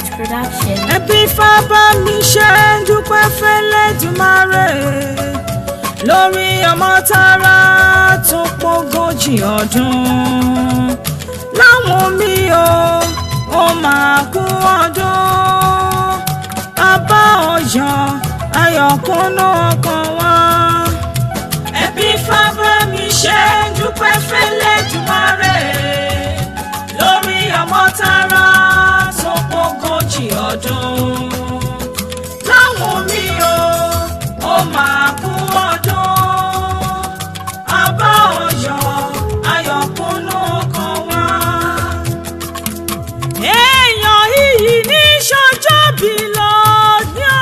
OGEAYO'S production. Ẹbí fábá mi ṣe dúpẹ́ f'Ẹlẹ́dùmarè lórí Omotara tó pọ́gójì ọdún. Láwọn mi ó máa kú ọdún. Bàbá ọ̀yọ́ ayọ̀kúnnú ọkàn wa. Ẹbí fábá mi ṣe dúpẹ́ f'Ẹlẹ́dùmarè lórí Omotara tó pọ́gójì ọdún. Láwọn mi ó máa kú ọdún. Bàbá ọ̀yọ́ ayọ̀kúnnú ọkàn wa. Èèyàn yìí ní ṣọjọ́ bí lọ́dún.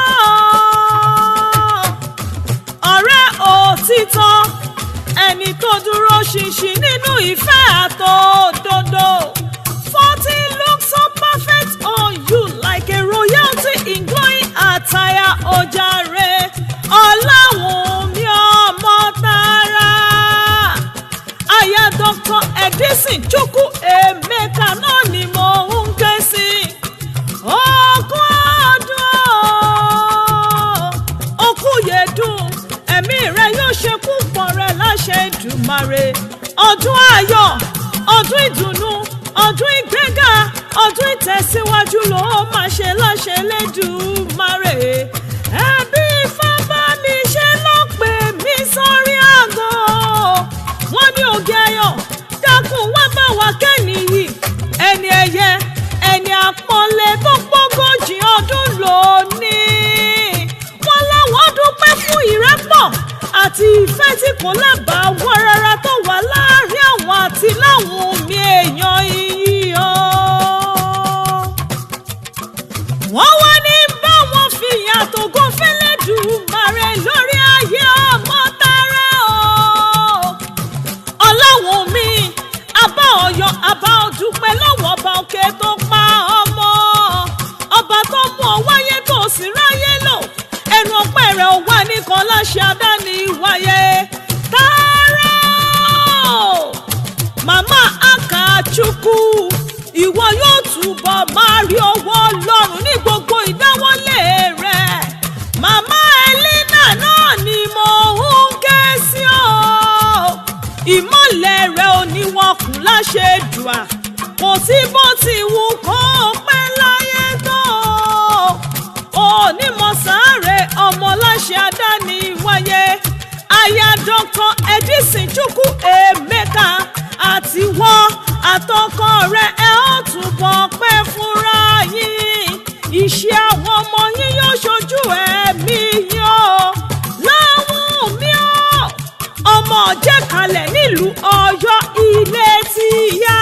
Ọ̀rẹ́ òtítọ́ ẹni tó dúró ṣinṣin nínú ìfẹ́ àtòdodo. 40 looks so perfect on you like a royalty in glowing attire. Ojàre Ọláwùnmí Omotara, aya Dr. Edison Chukwu Emeka náà ni mo ń ké sí. Ogún ọdún okú yèdùn ẹ̀mí rẹ yóò ṣe púpọ̀ rẹ láṣẹ Èdùmàrè. Ọdún ayọ̀, ọdún ìdùnnú, ọdún ìgbéga, ọdún ìtẹ̀síwájú ló máa ṣe láṣẹ Elédùmarè. Ẹbí fábá mi ṣe ló pè mí sórí àgọ́. Wọ́n ní OGEAYO dákun wá bá wa kẹ́ni yìí. Ẹni ẹyẹ, ẹni àpọ́nlé tó pọ́gójì ọdún lónìí. Wọ́n láwọn dúpẹ́ fún ìrẹ́pọ̀ àti ìfẹ́ tí kò lábàáwọ̀ rárá tó wà láàárín àwọn àti láwọn mi èèyàn iyì o. Wọ́n wá ní báwọn fi ìyàtọ̀ ògo f'Ẹlẹ́dùmarè lórí ayé Omotara o. Ọláwùnmí abá ọ̀yọ́ abá ọdúpẹ́ lọ́wọ́ ọba òkè tó pa ọmọ. Ọba tó mú ọ wáyé tó sì ráyé lò. Ẹnu ọpẹ́ rẹ̀ ò wá nìkan láṣẹ àdáni wáyé. Tààrà Màmá Akachukwu, ìwọ yóò túbọ̀ máa rí owó Ọlọ́run ní gbogbo ìdáwọ́lé rẹ̀. Màmá Elena náà ni mo ń ké sí o. Ìmọ́lẹ̀ rẹ̀ ò ní wọ́n kù láṣẹ Èdùà. Kò sí bó ti wù kó pẹ́ láyé tó. Onímọ̀ sáré ọmọ láṣẹ àdáni wáyé. Aya Dr. Edison Chukwu Emeka àti wọ́n àtọkọ rẹ̀ ẹ ó túbọ̀ pẹ́ fúnra yín. Iṣẹ́ àwọn ọmọ yín yóò ṣojú ẹ̀mí yín o. Láwùnmí ọmọ Ọ̀jẹ̀kalẹ̀ nílùú Ọ̀yọ́ ilé ti yá.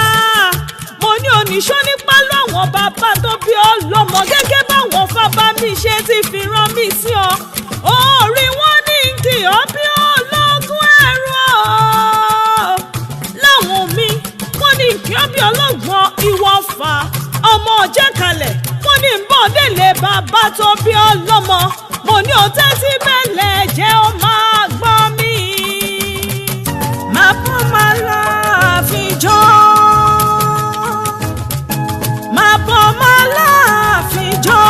Mo ní oníṣó nípa láwọn bàbá tó bí ọlọ́mọ gẹ́gẹ́ báwọn fábá mi ṣe ti fi rán mi sí ọ. Orí wọn ní kí ọ bí ológun ẹrú o. Láwùnmí wọ́n ní kí ọ bí ọlọ́gbọ́n Ìwọ̀fà. Ọmọ Ọ̀jẹ̀kalẹ̀ wọ́n ní ń bọ̀ délé bàbá tó bí ọlọ́mọ. Mo ní o tẹ́tí bẹ́lẹ̀ jẹ́ ó máa gbọ́ mi. Máa bọ́ máa láàfin jọ. Máa bọ́ máa láàfin jọ.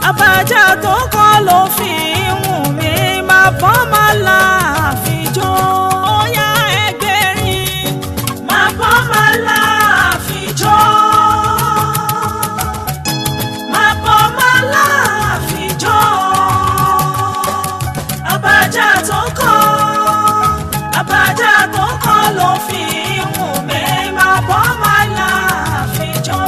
Àbájá tó kọ́ ló fi wù mí. Máa bọ́ máa láàfin jọ. Óyá ẹgbẹ̀rin. Máa bọ́ máa láàfin jọ. Máa bọ́ máa láàfin jọ. Àbájá tó kọ́ ló fi wù mí. Máa bọ́ máa láàfin jọ.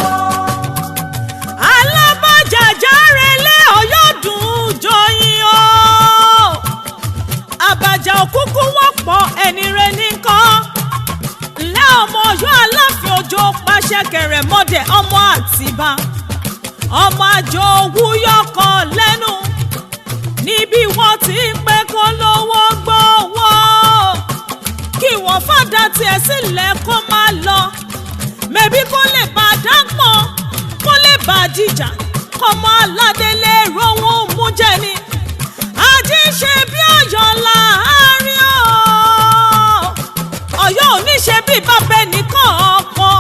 Alábàjájá relé Ọ̀yọ́ dùn jọyìn o. Àbàjá òkúkú wọ́pọ̀ ẹni rẹ̀ nìkan. Ǹlẹ́ ọmọ Ọ̀yọ́ Aláàfin Òjó pàṣẹ kẹrẹ̀mọdẹ̀ ọmọ Àtìbà. Ọmọ àjò òwúyọ́ kan lẹ́nu. Níbi wọ́n ti pẹ́ kó lówó gbówó. Kí wọ́n fàdá tiẹ̀ sílẹ̀ kó máa lọ. Mẹ̀bí kó lè bá dápọ̀, kó lè bá dìjà. Kọ́mọ aládé lè rohun mú jẹ ni. Àjí ṣe bí Ọ̀yọ́ láàárín o. Ọ̀yọ́ ò ní ṣe bí bàbá ẹnìkan ọkọ̀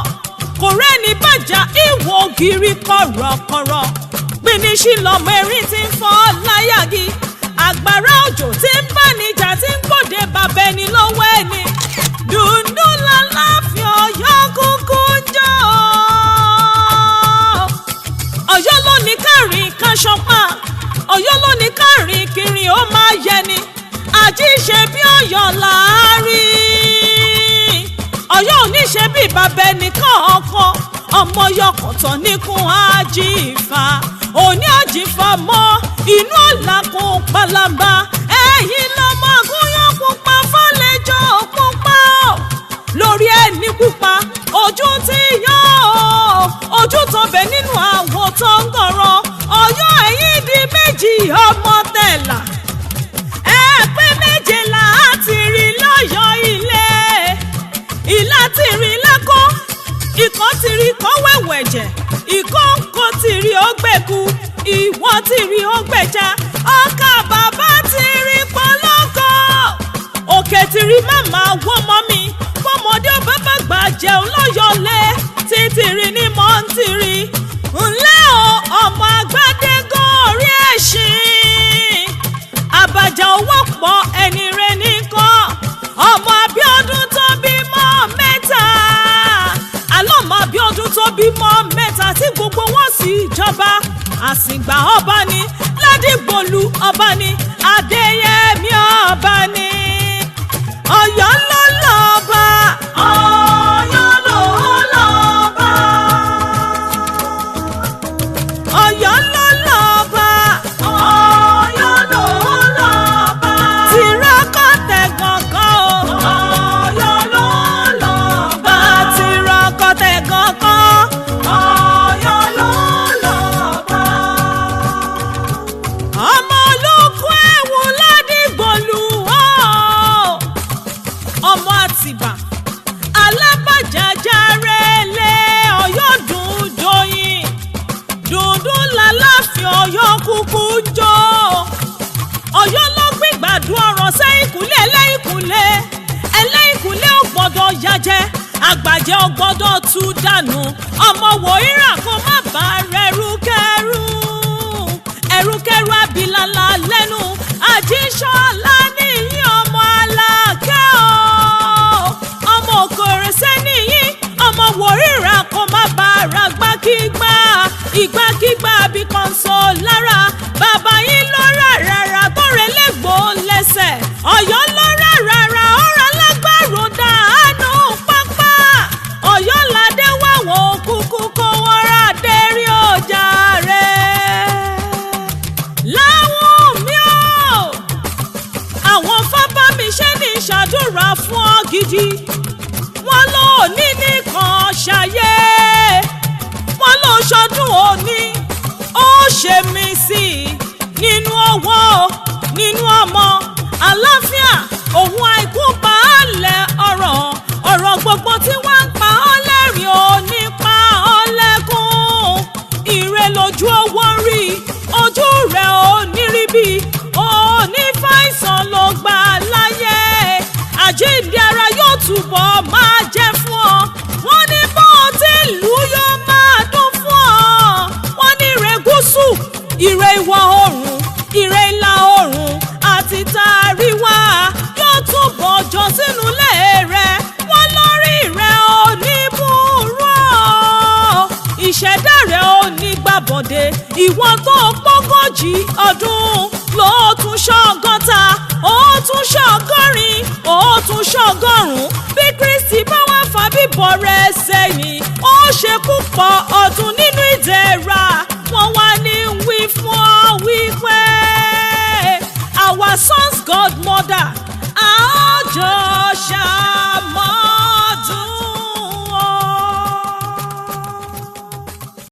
ògiri kọ̀rọ̀kọ̀rọ̀ gbìnìṣì lọ́mọ erin tí ń fọ́ láyàgì àgbàrá òjò tí ń bá níjà tí ń gbòde bàbá ẹni lọ́wọ́ ẹni dùndún lálàáfíà Ọ̀yọ́ kúkú ń jọ Ọ̀yọ́ ló ní kárin kan ṣọpá Ọ̀yọ́ ló ní kárin kiri ó máa yẹni àjíṣe bí Ọ̀yọ́ láàárín Ọ̀yọ́ ò ní ṣe bí bàbá ẹnìkan ọkọ ọmọ yọkọ̀tọ̀ níkun àjífà òní àjífà mọ́ inú ọ̀làkùn palamba ẹ̀yìn lọ́mọ agúnyán pupa fọ́lẹ́jọ́ pupa lórí ẹni pupa ojú ti yán ojú tó bẹ nínú àwọn tó ń gọ̀rọ̀ Ọ̀yọ́ ẹ̀yìn di méjì ọmọ tẹ̀là ẹ̀pẹ́ méje là á ti rí lọ́yọ̀ ilé ìlà ti rí lẹ́kọ́ ikọ̀ ti rí kọ́ wẹ̀wẹ̀ jẹ̀ ikọ̀ kò ti rí ó gbẹ̀kú ìwọ ti rí ó gbẹ̀já ọkà bàbá ti rí pọlọ́kọ̀ òkè ti rí màmá wọ́n mọ́ mi fọmọdé ó bàbá gbà jẹun lọ́yọ̀lé títí rí ní mọ́ ń ti rí ńlẹ́ o ọmọ àgbàdé gan orí ẹ̀ṣin àbàjá owó pọ̀ ẹni rẹ̀ nìkan ọmọ Abíọ́dún tó bímọ mẹ́ta àlọ́mọ Abíọ́dún tó bímọ mẹ́ta tí gbogbo wọn sì jọba àsìgbà ọba ni Ládìgbòlù ọba ni Adéyẹmí ọba ni Ọ̀yọ́ ló lọ́ba Ọ̀yọ́ ló lọ́ba Ọ̀yọ́ ló lọ́ba Ọ̀yọ́ ló lọ́ba tìrọ́kọ̀tẹ̀ gàngán o Ọ̀yọ́ ló lọ́ba tìrọ́kọ̀tẹ̀ gàngán Ọ̀yọ́ ló lọ́ba ọmọ olókùn ẹ̀wù Ládìgbòlù ọmọ Àtìbà alábàjájáre lé Ọ̀yọ́ dùndòyìn dùndún lálàáfíà Ọ̀yọ́ kúkú ń jó Ọ̀yọ́ ló gbígbàdùn ọ̀rọ̀ sẹ́yìnkùlé ẹlẹ́yìnkùlé ò gbọ́dọ̀ yájẹ́ àgbàjẹ́ ò gbọ́dọ̀ tú dànù ọmọ wòírà kó má bá rẹrúkẹrú ẹrúkẹrú abilala lẹ́nu àjíṣọ́lá níyí ọmọ Alákẹ́ ọmọ Òkèrèsé níyí ọmọ wòírà kó má bá ra ìgbàkígbà bí kọ́ńsó lára bàbá yín ló rárá tó rẹ̀ lẹ́gbọ̀ọ́ lẹ́sẹ̀ Ọ̀yọ́ ló rárá ọ̀rọ̀ alágbàro dànù pápá Ọ̀yọ́ ládé wàwọ̀ òkùnkùn kó wọ́n rà dérí ọjà rẹ̀ láwọn mi ò àwọn fábámi ṣe ní ìṣàdúrà fún ọ gidi wọn ló ní nìkan ṣayé wọn ló ṣọdún òní ó ṣe mí sí nínú owó nínú ọmọ àlàáfíà òun àìkú baálẹ̀ ọ̀rọ̀ gbogbo tí wọ́n ń pa ọ́ lẹ́rìn ò ní pa ọ́ lẹ́kún ire lójú owó rí ojú rẹ̀ ò ní rí bí ò ní fàìsàn ló gbà láyé àjíǹde ara yóò túbọ̀ máa jẹ́ fún ọ wọ́n ní bó ti lù yóò máa dún fún ọ wọ́n ní ire gúúsù ire ìwọ̀ oòrùn ire ìlà oòrùn àti tàríwá yóò túbọ̀ jọ sínú ilé rẹ̀ wọ́n lórí rẹ̀ ò ní burú ìṣẹ̀dá rẹ̀ ò ní gbàbọ̀dé ìwọ̀n tó pọ́gọ́jì ọdún ló tún ṣọ́gọ́ta ó tún ṣọ́gọ́rin ó tún ṣọ́gọ́rùn-ún bí Kristi bá wá fa bíbọ̀ rẹ̀ sẹ́yìn ó ṣe púpọ̀ ọdún nínú ìdẹ̀ra wọ́n wá ní wí fún ọ wípé our son's godmother àjọ ṣàmọ́.